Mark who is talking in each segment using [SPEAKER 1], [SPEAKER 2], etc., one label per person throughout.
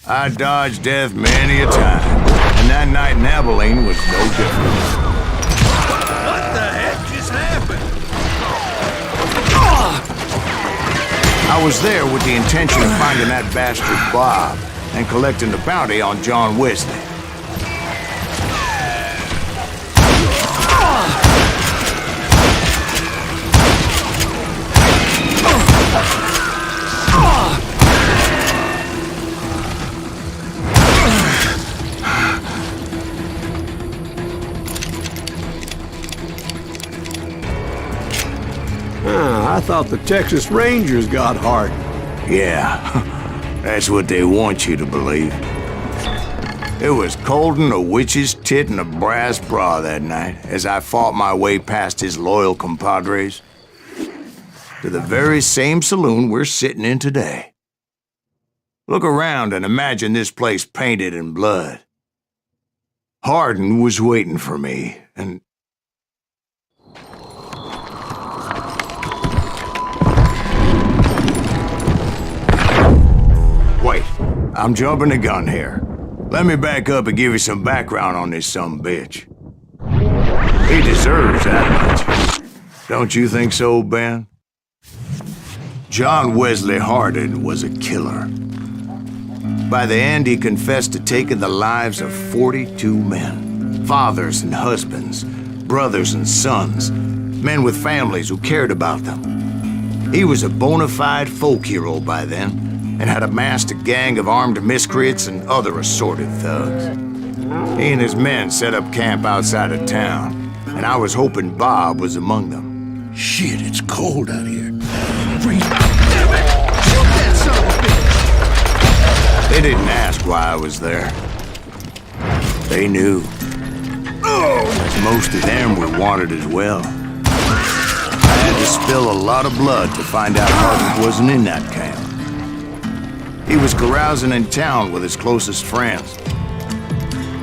[SPEAKER 1] I dodged death many a time, and that night in Abilene was no different.
[SPEAKER 2] What the heck just happened?
[SPEAKER 1] I was there with the intention of finding that bastard Bob and collecting the bounty on John Wesley.
[SPEAKER 3] I thought the Texas Rangers got hard.
[SPEAKER 1] Yeah, that's what they want you to believe. It was cold in a witch's tit and a brass bra that night as I fought my way past his loyal compadres to the very same saloon we're sitting in today. Look around and imagine this place painted in blood. Hardin was waiting for me, and wait, I'm jumping the gun here. Let me back up and give you some background on this sumbitch. He deserves that much. Don't you think so, Ben? John Wesley Hardin was a killer. By the end, he confessed to taking the lives of 42 men. Fathers and husbands, brothers and sons, men with families who cared about them. He was a bona fide folk hero by then, and had amassed a gang of armed miscreants and other assorted thugs. He and his men set up camp outside of town, and I was hoping Bob was among them.
[SPEAKER 2] Shit, it's cold out here. Freeze. Damn it! Shoot that son of a bitch!
[SPEAKER 1] They didn't ask why I was there. They knew. As most of them were wanted as well. I had to spill a lot of blood to find out Hardin wasn't in that camp. He was carousing in town with his closest friends.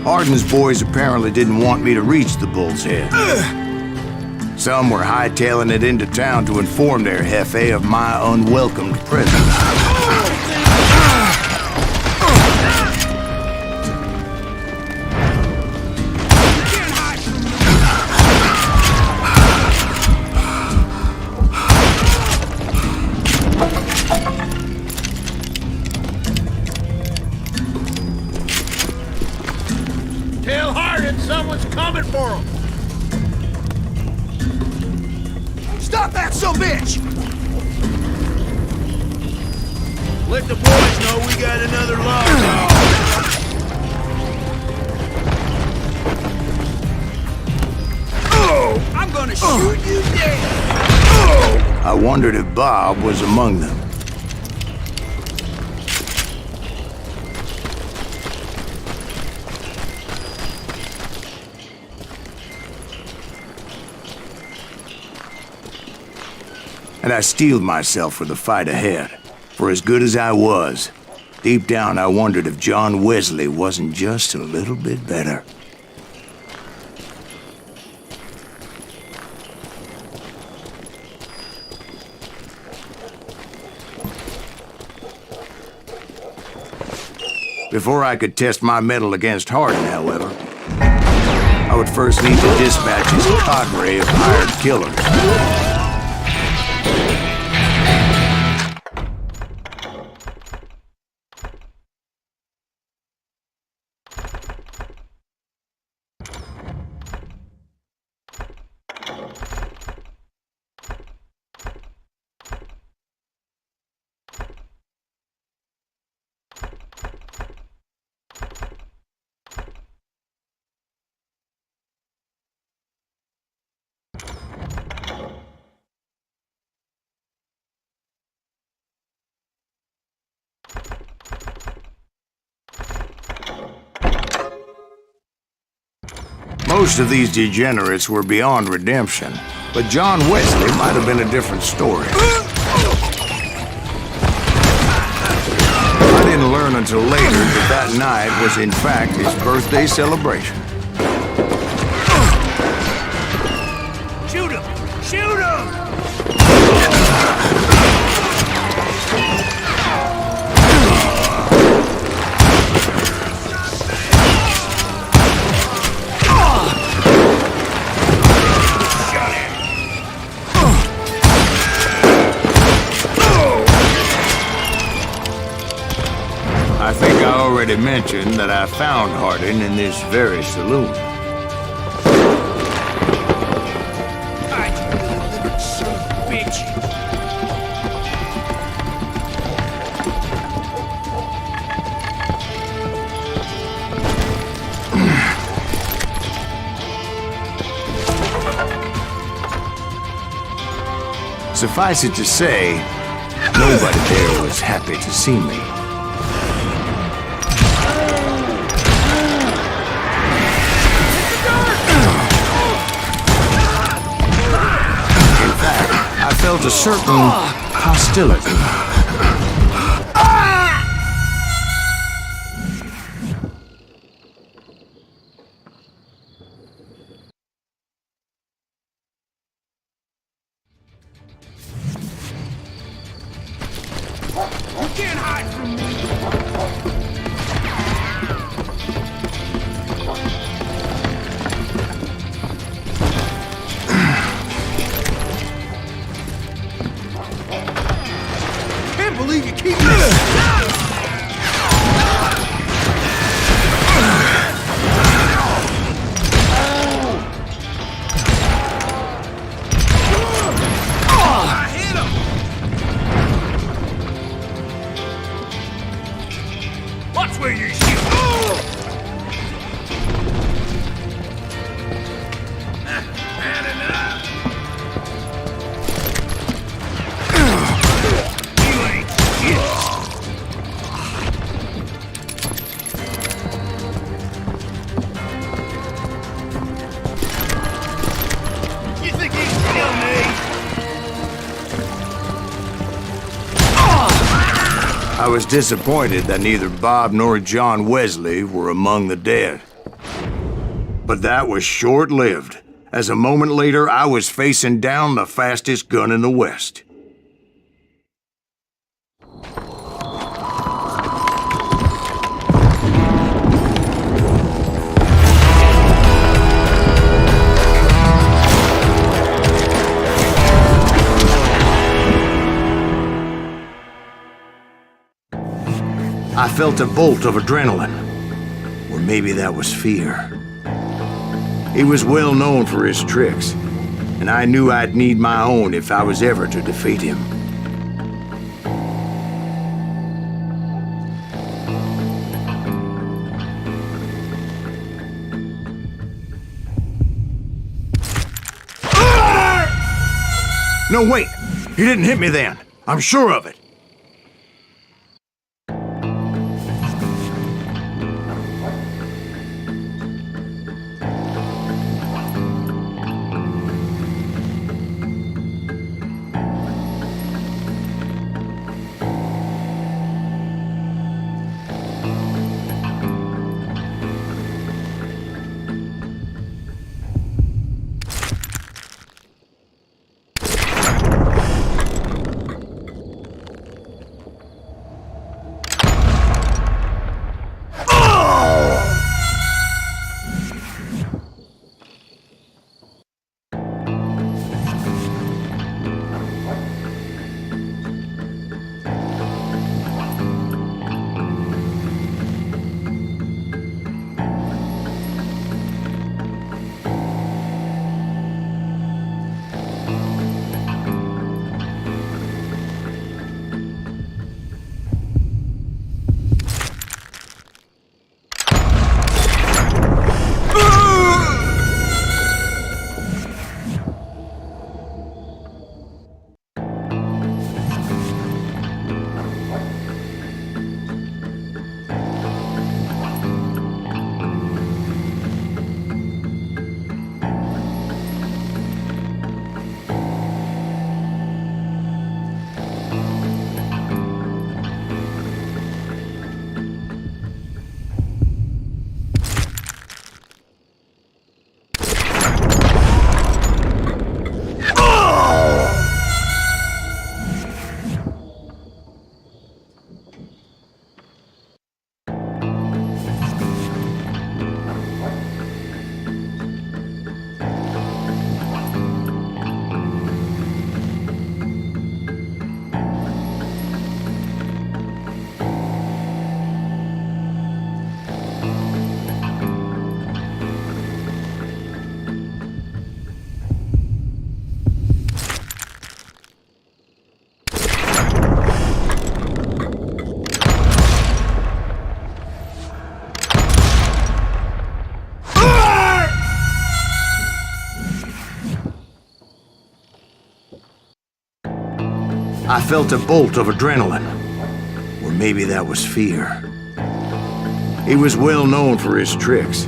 [SPEAKER 1] Hardin's boys apparently didn't want me to reach the Bull's Head. Some were hightailing it into town to inform their jefe of my unwelcomed presence.
[SPEAKER 2] Tell Hardin someone's coming for him. Stop that sumbitch! Let the boys know we got another log. Oh, I'm gonna shoot you dead.
[SPEAKER 1] I wondered if Bob was among them. And I steeled myself for the fight ahead. For as good as I was, deep down I wondered if John Wesley wasn't just a little bit better. Before I could test my mettle against Hardin, however, I would first need to dispatch his cadre of hired killers. Most of these degenerates were beyond redemption, but John Wesley might have been a different story. I didn't learn until later that that night was in fact his birthday celebration.
[SPEAKER 2] Shoot him! Shoot him!
[SPEAKER 1] I think I already mentioned that I found Harding in this very saloon.
[SPEAKER 2] Son of a bitch!
[SPEAKER 1] Suffice it to say, nobody there was happy to see me. In fact, I felt a certain hostility.
[SPEAKER 2] You can't hide from me! Can't believe you keep this! Watch where you shoot! Had enough! You ain't shit! You think you can kill me?
[SPEAKER 1] I was disappointed that neither Bob nor John Wesley were among the dead. But that was short-lived, as a moment later I was facing down the fastest gun in the West. I felt a bolt of adrenaline, or maybe that was fear. He was well known for his tricks, and I knew I'd need my own if I was ever to defeat him. No, wait! He didn't hit me then. I'm sure of it. I felt a bolt of adrenaline. Or maybe that was fear. He was well known for his tricks,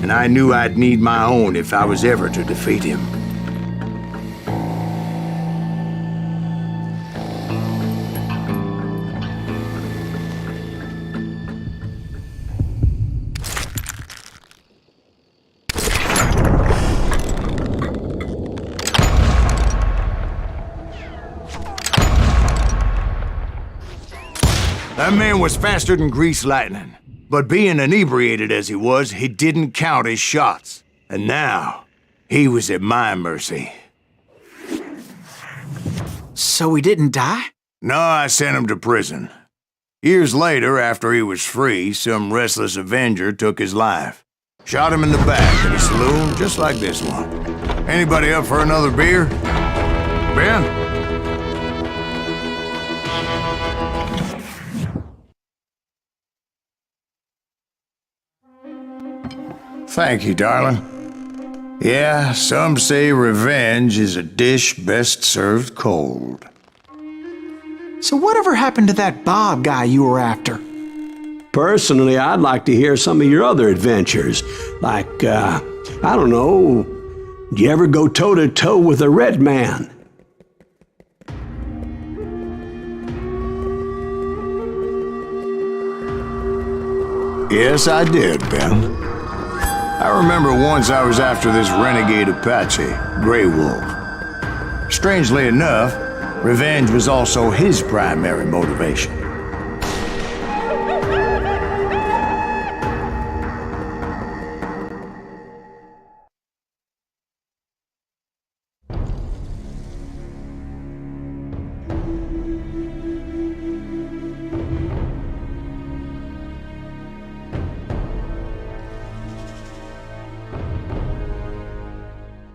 [SPEAKER 1] and I knew I'd need my own if I was ever to defeat him. That man was faster than greased lightning. But being inebriated as he was, he didn't count his shots. And now, he was at my mercy.
[SPEAKER 4] So he didn't die?
[SPEAKER 1] No, I sent him to prison. Years later, after he was free, some restless avenger took his life. Shot him in the back at a saloon just like this one. Anybody up for another beer? Ben? Thank you, darling. Yeah, some say revenge is a dish best served cold.
[SPEAKER 4] So whatever happened to that Bob guy you were after?
[SPEAKER 3] Personally, I'd like to hear some of your other adventures. Like, I don't know, did you ever go toe-to-toe with a red man?
[SPEAKER 1] Yes, I did, Ben. I remember once I was after this renegade Apache, Grey Wolf. Strangely enough, revenge was also his primary motivation.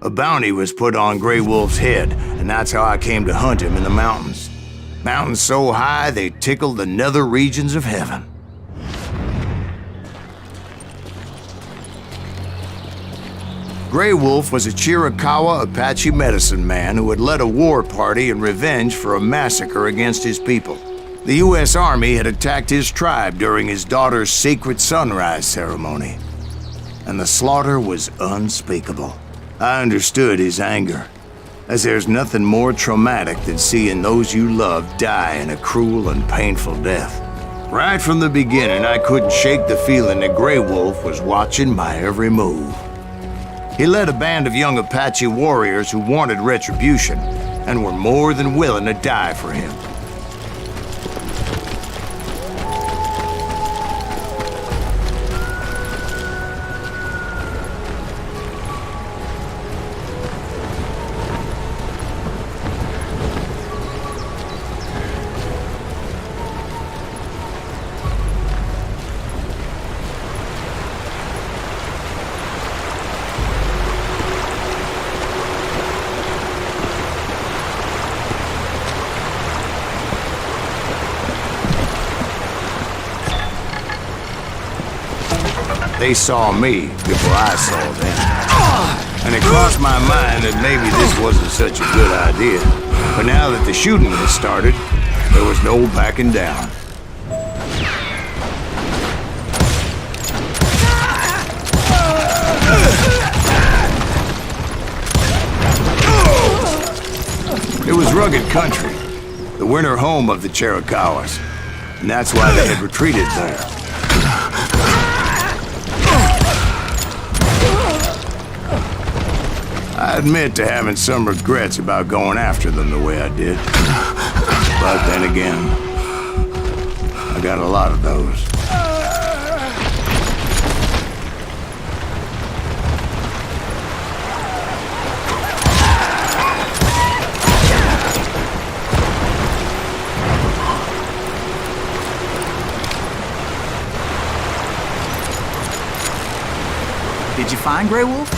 [SPEAKER 1] A bounty was put on Grey Wolf's head, and that's how I came to hunt him in the mountains. Mountains so high they tickled the nether regions of heaven. Grey Wolf was a Chiricahua Apache medicine man who had led a war party in revenge for a massacre against his people. The U.S. Army had attacked his tribe during his daughter's sacred sunrise ceremony, and the slaughter was unspeakable. I understood his anger, as there's nothing more traumatic than seeing those you love die in a cruel and painful death. Right from the beginning, I couldn't shake the feeling that Grey Wolf was watching my every move. He led a band of young Apache warriors who wanted retribution and were more than willing to die for him. They saw me before I saw them. And it crossed my mind that maybe this wasn't such a good idea. But now that the shooting had started, there was no backing down. It was rugged country, the winter home of the Chiricahuas, and that's why they had retreated there. I admit to having some regrets about going after them the way I did. But then again, I got a lot of those.
[SPEAKER 4] Did you find Grey Wolf?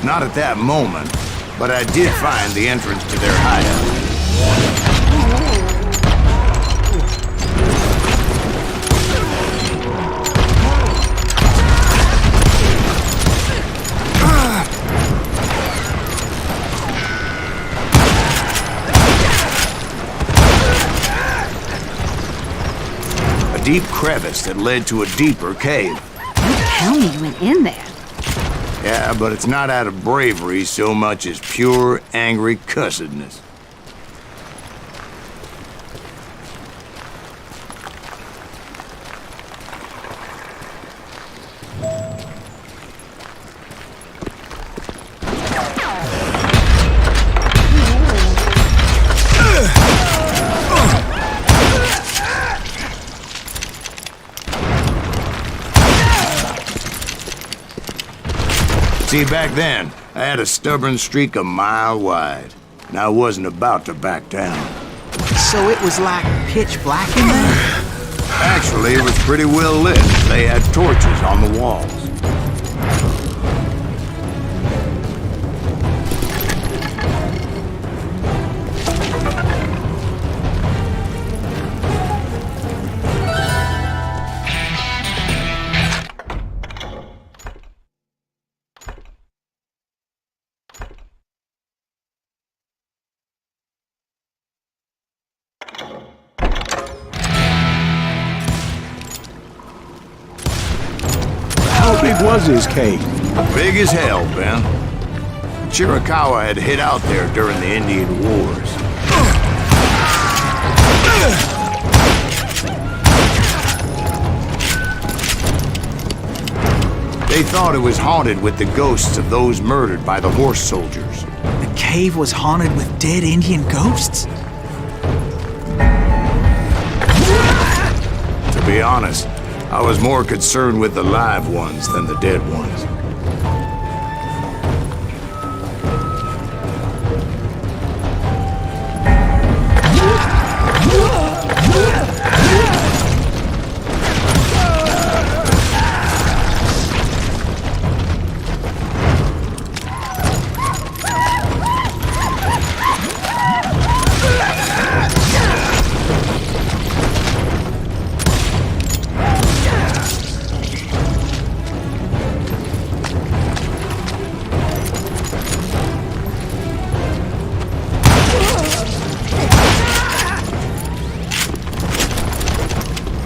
[SPEAKER 1] Not at that moment, but I did find the entrance to their hideout. deep crevice that led to a deeper cave.
[SPEAKER 5] Don't tell me you went in there.
[SPEAKER 1] Yeah, but it's not out of bravery so much as pure, angry cussedness. See, back then, I had a stubborn streak a mile wide, and I wasn't about to back down.
[SPEAKER 4] So it was like pitch black in there?
[SPEAKER 1] Actually, it was pretty well lit. They had torches on the walls.
[SPEAKER 3] How big was his cave?
[SPEAKER 1] Big as hell, Ben. Chiricahua had hid out there during the Indian Wars. They thought it was haunted with the ghosts of those murdered by the horse soldiers.
[SPEAKER 4] The cave was haunted with dead Indian ghosts?
[SPEAKER 1] To be honest, I was more concerned with the live ones than the dead ones.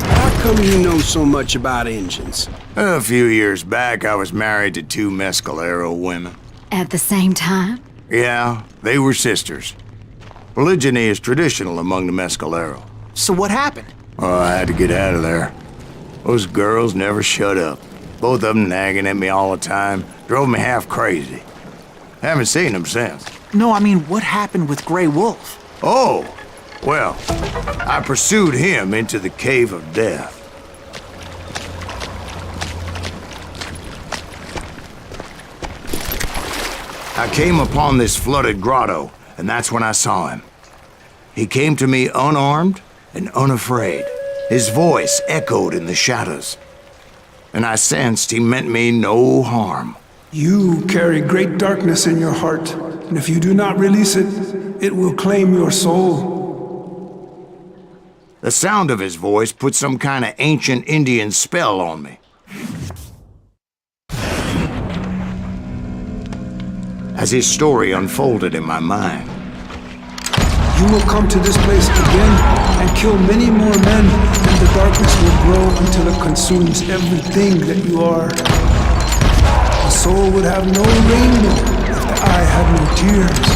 [SPEAKER 3] How come you know so much about engines?
[SPEAKER 1] A few years back, I was married to two Mescalero women.
[SPEAKER 5] At the same time?
[SPEAKER 1] Yeah, they were sisters. Polygyny is traditional among the Mescalero.
[SPEAKER 4] So what happened?
[SPEAKER 1] Oh, I had to get out of there. Those girls never shut up. Both of them nagging at me all the time. Drove me half crazy. Haven't seen them since.
[SPEAKER 4] No, I mean, what happened with Grey Wolf?
[SPEAKER 1] Oh, well, I pursued him into the Cave of Death. I came upon this flooded grotto, and that's when I saw him. He came to me unarmed and unafraid. His voice echoed in the shadows, and I sensed he meant me no harm.
[SPEAKER 6] You carry great darkness in your heart, and if you do not release it, it will claim your soul.
[SPEAKER 1] The sound of his voice put some kind of ancient Indian spell on me. As his story unfolded in my mind,
[SPEAKER 6] You will come to this place again and kill many more men, and the darkness will grow until it consumes everything that you are. The soul would have no rainbow if the eye had no tears.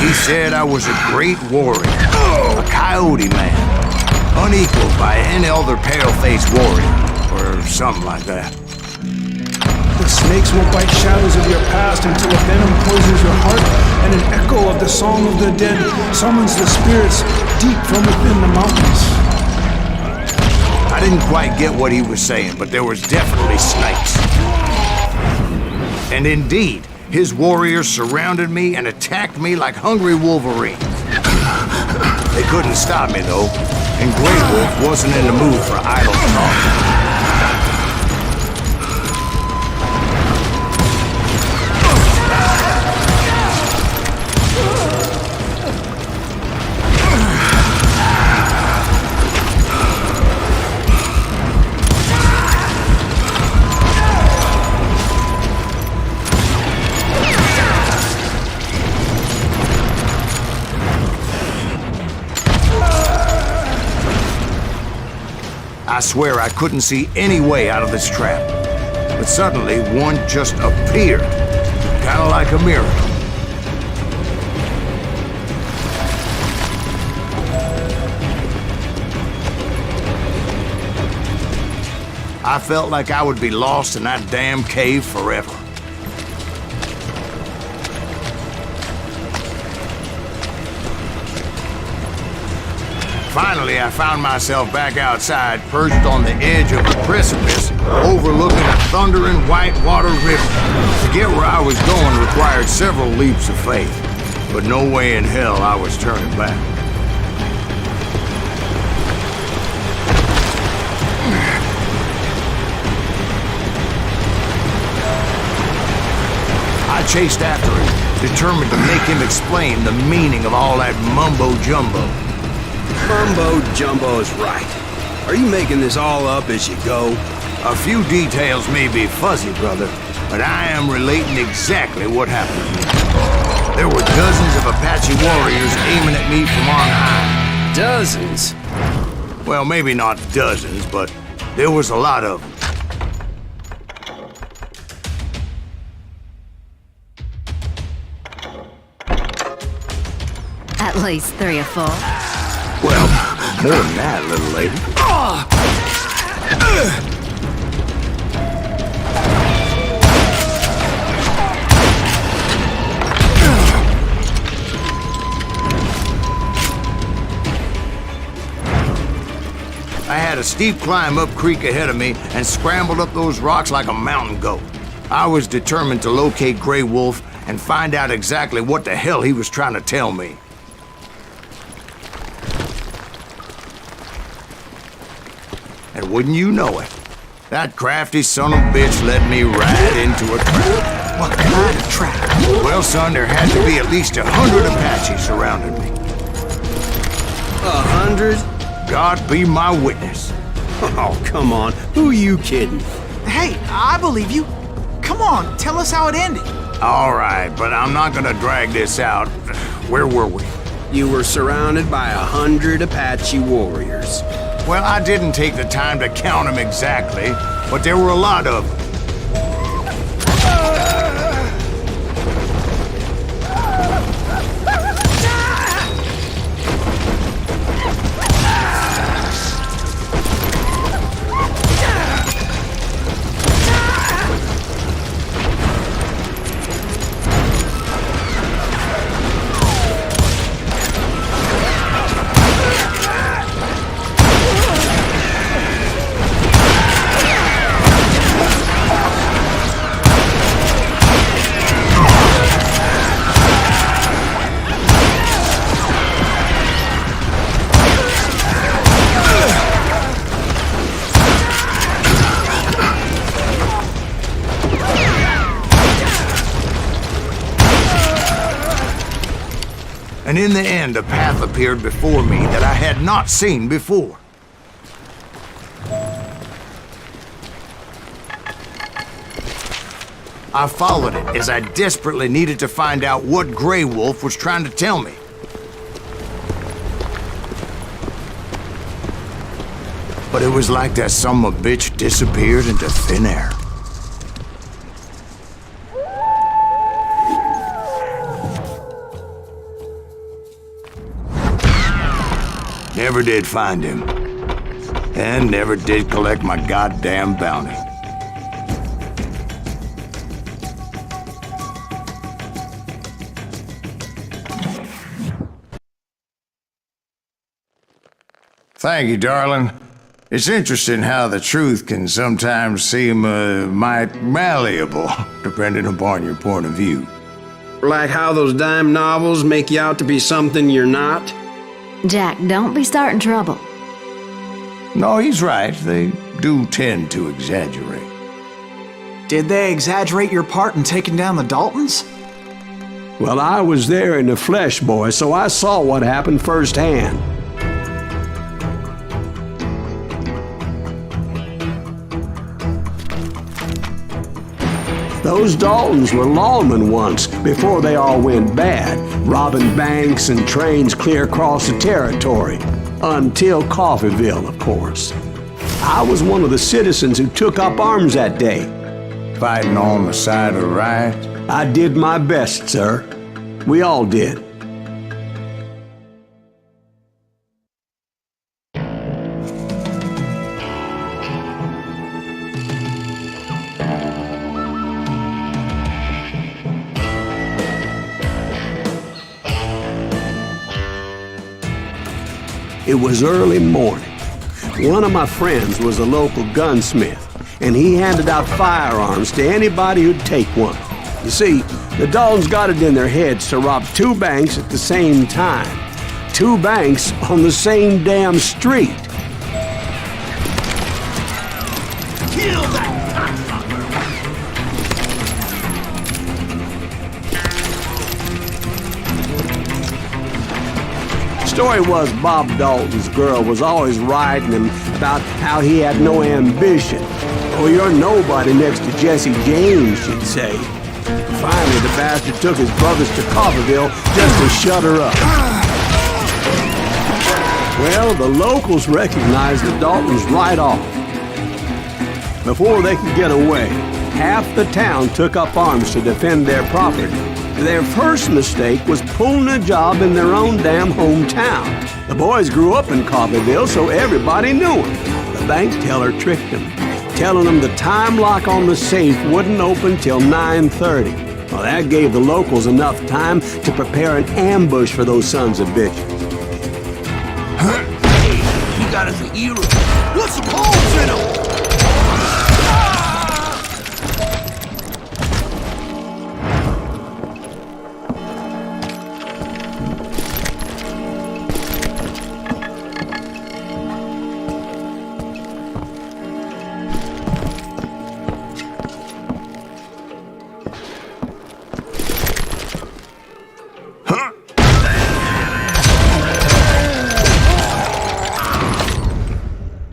[SPEAKER 1] he said I was a great warrior, a coyote man, unequaled by any other pale-faced warrior, or something like that.
[SPEAKER 6] The snakes will bite shadows of your past until a venom poisons your heart, and an echo of the song of the dead summons the spirits deep from within the mountains.
[SPEAKER 1] I didn't quite get what he was saying, but there was definitely snakes. And indeed, his warriors surrounded me and attacked me like hungry wolverines. They couldn't stop me, though, and Grey Wolf wasn't in the mood for idle talk. I swear I couldn't see any way out of this trap. But suddenly, one just appeared, kind of like a miracle. I felt like I would be lost in that damn cave forever. Finally, I found myself back outside, perched on the edge of a precipice, overlooking a thundering whitewater river. To get where I was going required several leaps of faith, but no way in hell I was turning back. I chased after him, determined to make him explain the meaning of all that mumbo-jumbo.
[SPEAKER 7] Mumbo-jumbo is right. Are you making this all up as you go?
[SPEAKER 1] A few details may be fuzzy, brother, but I am relating exactly what happened to me. There were dozens of Apache warriors aiming at me from on high.
[SPEAKER 7] Dozens?
[SPEAKER 1] Well, maybe not dozens, but there was a lot of them.
[SPEAKER 5] At least 3 or 4.
[SPEAKER 1] Well, more than that, little lady. I had a steep climb up creek ahead of me and scrambled up those rocks like a mountain goat. I was determined to locate Grey Wolf and find out exactly what the hell he was trying to tell me. And wouldn't you know it, that crafty son of a bitch led me right into a trap.
[SPEAKER 4] What kind of trap?
[SPEAKER 1] Well, son, there had to be at least 100 Apaches surrounding me.
[SPEAKER 7] 100?
[SPEAKER 1] God be my witness.
[SPEAKER 7] Oh, come on. Who are you kidding?
[SPEAKER 4] Hey, I believe you. Come on, tell us how it ended.
[SPEAKER 1] All right, but I'm not gonna drag this out. Where were we?
[SPEAKER 7] You were surrounded by 100 Apache warriors.
[SPEAKER 1] Well, I didn't take the time to count them exactly, but there were a lot of them. And in the end, a path appeared before me that I had not seen before. I followed it as I desperately needed to find out what Grey Wolf was trying to tell me. But it was like that son of a bitch disappeared into thin air. Never did find him. And never did collect my goddamn bounty. Thank you, darling. It's interesting how the truth can sometimes seem might malleable, depending upon your point of view.
[SPEAKER 7] Like how those dime novels make you out to be something you're not?
[SPEAKER 5] Jack, don't be starting trouble.
[SPEAKER 1] No, he's right. They do tend to exaggerate.
[SPEAKER 4] Did they exaggerate your part in taking down the Daltons?
[SPEAKER 3] Well, I was there in the flesh, boy, so I saw what happened firsthand. Those Daltons were lawmen once, before they all went bad, robbing banks and trains clear across the territory. Until Coffeeville, of course. I was one of the citizens who took up arms that day.
[SPEAKER 1] Fighting on the side of the riots?
[SPEAKER 3] I did my best, sir. We all did. It was early morning. One of my friends was a local gunsmith, and he handed out firearms to anybody who'd take one. You see, the Daltons got it in their heads to rob 2 banks at the same time. 2 banks on the same damn street.
[SPEAKER 2] Kill that!
[SPEAKER 3] Story was Bob Dalton's girl was always riding him about how he had no ambition. Oh, you're nobody next to Jesse James, she'd say. Finally, the bastard took his brothers to Coffeyville just to shut her up. Well, the locals recognized the Daltons right off. Before they could get away, half the town took up arms to defend their property. Their first mistake was pulling a job in their own damn hometown. The boys grew up in Coffeyville, so everybody knew them. The bank teller tricked them, telling them the time lock on the safe wouldn't open till 9:30. Well, that gave the locals enough time to prepare an ambush for those sons of bitches.
[SPEAKER 2] He got us a hero. Put some holes in him!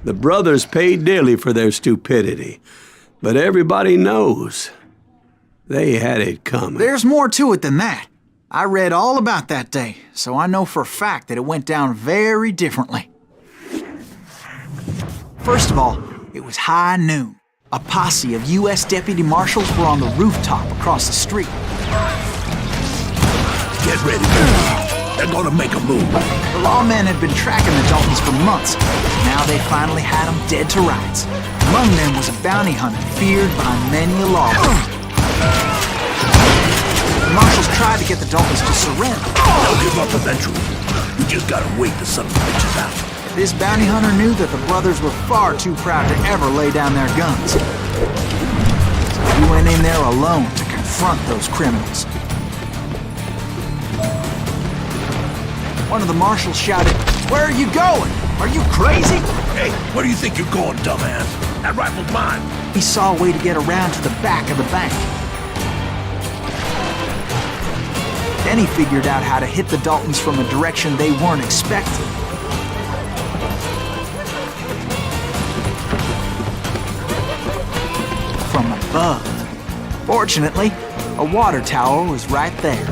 [SPEAKER 3] The brothers paid dearly for their stupidity, but everybody knows they had it coming.
[SPEAKER 4] There's more to it than that. I read all about that day, so I know for a fact that it went down very differently. First of all, it was high noon. A posse of U.S. deputy marshals were on the rooftop across the street.
[SPEAKER 2] Get ready. They're gonna make a move.
[SPEAKER 4] The lawmen had been tracking the Daltons for months. Now they finally had them dead to rights. Among them was a bounty hunter feared by many a lawman. The marshals tried to get the Daltons to surrender.
[SPEAKER 2] They'll give up eventually. We just gotta wait the son of the bitches out.
[SPEAKER 4] This bounty hunter knew that the brothers were far too proud to ever lay down their guns. So he went in there alone to confront those criminals. One of the marshals shouted, "Where are you going? Are you crazy?"
[SPEAKER 2] Hey, where do you think you're going, dumbass? That rifle's mine.
[SPEAKER 4] He saw a way to get around to the back of the bank. Then he figured out how to hit the Daltons from a direction they weren't expecting. From above. Fortunately, a water tower was right there.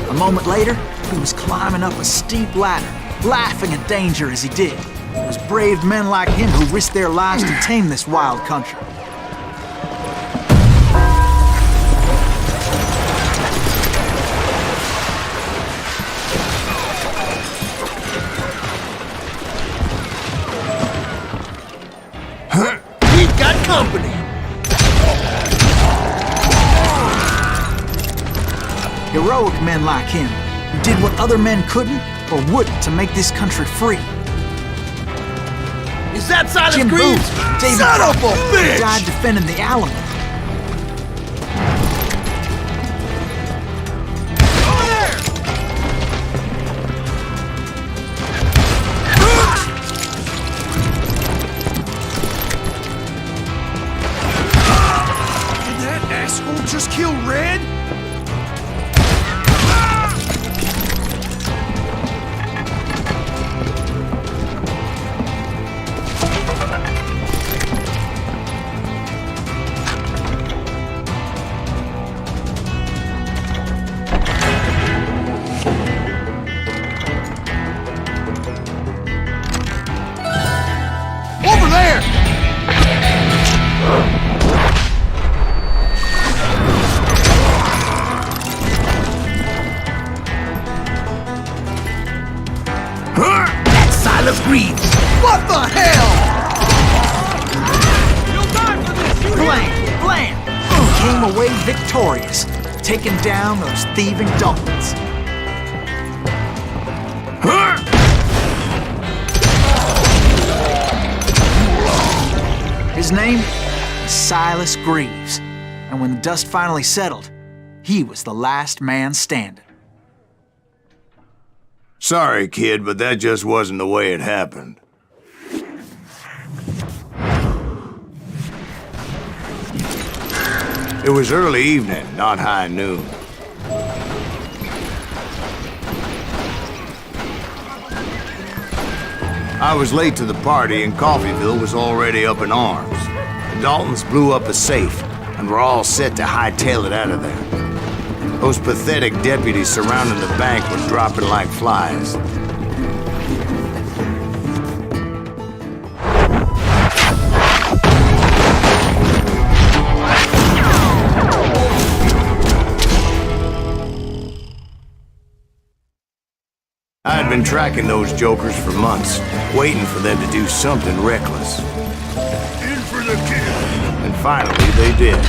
[SPEAKER 4] A moment later, he was climbing up a steep ladder, laughing at danger as he did. It was brave men like him who risked their lives to tame this wild country.
[SPEAKER 2] We've got company.
[SPEAKER 4] Heroic men like him, who did what other men couldn't or wouldn't to make this country free.
[SPEAKER 2] Is that Silas
[SPEAKER 4] Jim
[SPEAKER 2] Greaves?
[SPEAKER 4] Booth, David
[SPEAKER 2] Son of a
[SPEAKER 4] Crockett, who
[SPEAKER 2] bitch!
[SPEAKER 4] died defending the Alamo.
[SPEAKER 2] Over there! Did that asshole just kill Red?
[SPEAKER 4] screams. What the hell? Blam! Came away victorious, taking down those thieving Daltons. His name is Silas Greaves, and when the dust finally settled, he was the last man standing.
[SPEAKER 1] Sorry, kid, but that just wasn't the way it happened. It was early evening, not high noon. I was late to the party and Coffeyville was already up in arms. The Daltons blew up a safe and were all set to hightail it out of there. Those pathetic deputies surrounding the bank were dropping like flies. I had been tracking those jokers for months, waiting for them to do something reckless.
[SPEAKER 2] In for the kill!
[SPEAKER 1] And finally, they did.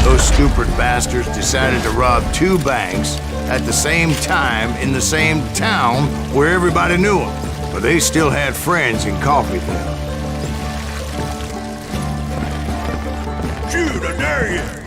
[SPEAKER 1] Those stupid bastards decided to rob 2 banks at the same time in the same town where everybody knew them. But they still had friends in Coffeyville.
[SPEAKER 2] Shoot, I dare you!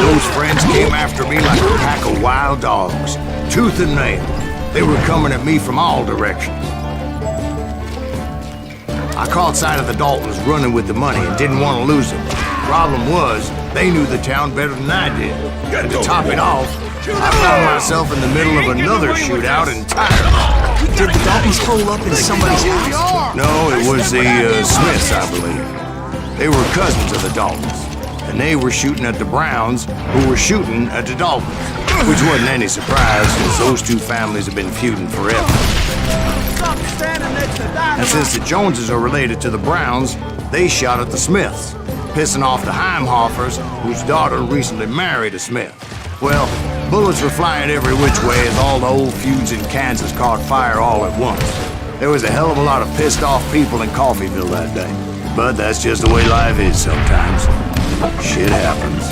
[SPEAKER 1] Those friends came after me like a pack of wild dogs, tooth and nail. They were coming at me from all directions. I caught sight of the Daltons running with the money and didn't want to lose it. Problem was, they knew the town better than I did. And to top it off, I found myself in the middle of another shootout entirely.
[SPEAKER 4] Did the Daltons hole up in somebody's house?
[SPEAKER 1] No, it was the Smiths, I believe. They were cousins of the Daltons. And they were shooting at the Browns, who were shooting at the Daltons. Which wasn't any surprise, since those 2 families have been feuding forever. And since the Joneses are related to the Browns, they shot at the Smiths, pissing off the Heimhoffers, whose daughter recently married a Smith. Well, bullets were flying every which way as all the old feuds in Kansas caught fire all at once. There was a hell of a lot of pissed off people in Coffeyville that day. But that's just the way life is sometimes. Shit happens.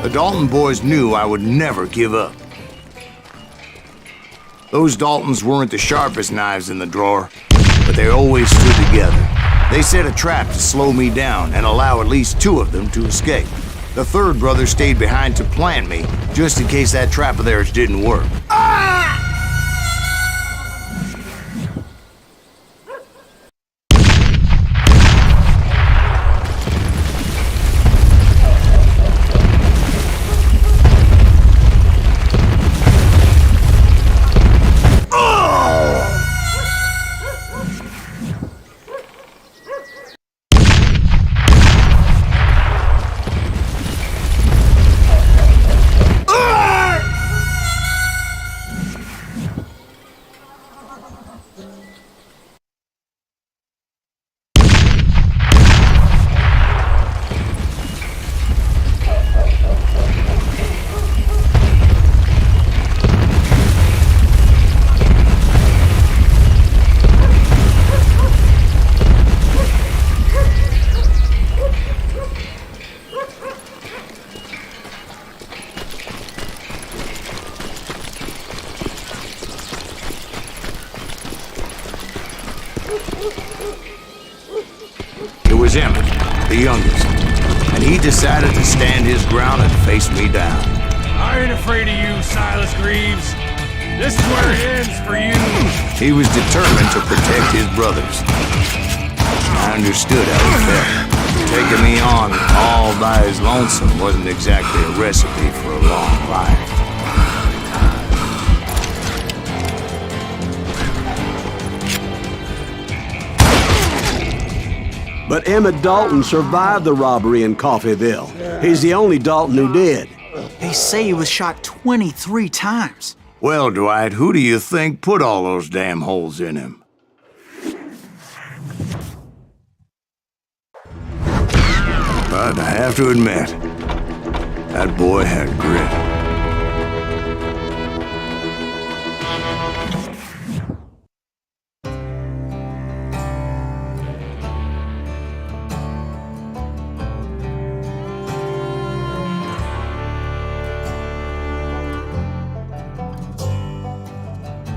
[SPEAKER 1] The Dalton boys knew I would never give up. Those Daltons weren't the sharpest knives in the drawer, but they always stood together. They set a trap to slow me down and allow at least 2 of them to escape. The 3rd brother stayed behind to plant me, just in case that trap of theirs didn't work. was Emmett, the youngest, and he decided to stand his ground and face me down.
[SPEAKER 8] I ain't afraid of you, Silas Greaves. This is where it ends for you.
[SPEAKER 1] He was determined to protect his brothers. I understood how he felt. Taking me on all by his lonesome wasn't exactly a recipe for a long life.
[SPEAKER 3] But Emmett Dalton survived the robbery in Coffeyville. He's the only Dalton who did.
[SPEAKER 4] They say he was shot 23 times.
[SPEAKER 1] Well, Dwight, who do you think put all those damn holes in him? But I have to admit, that boy had grit.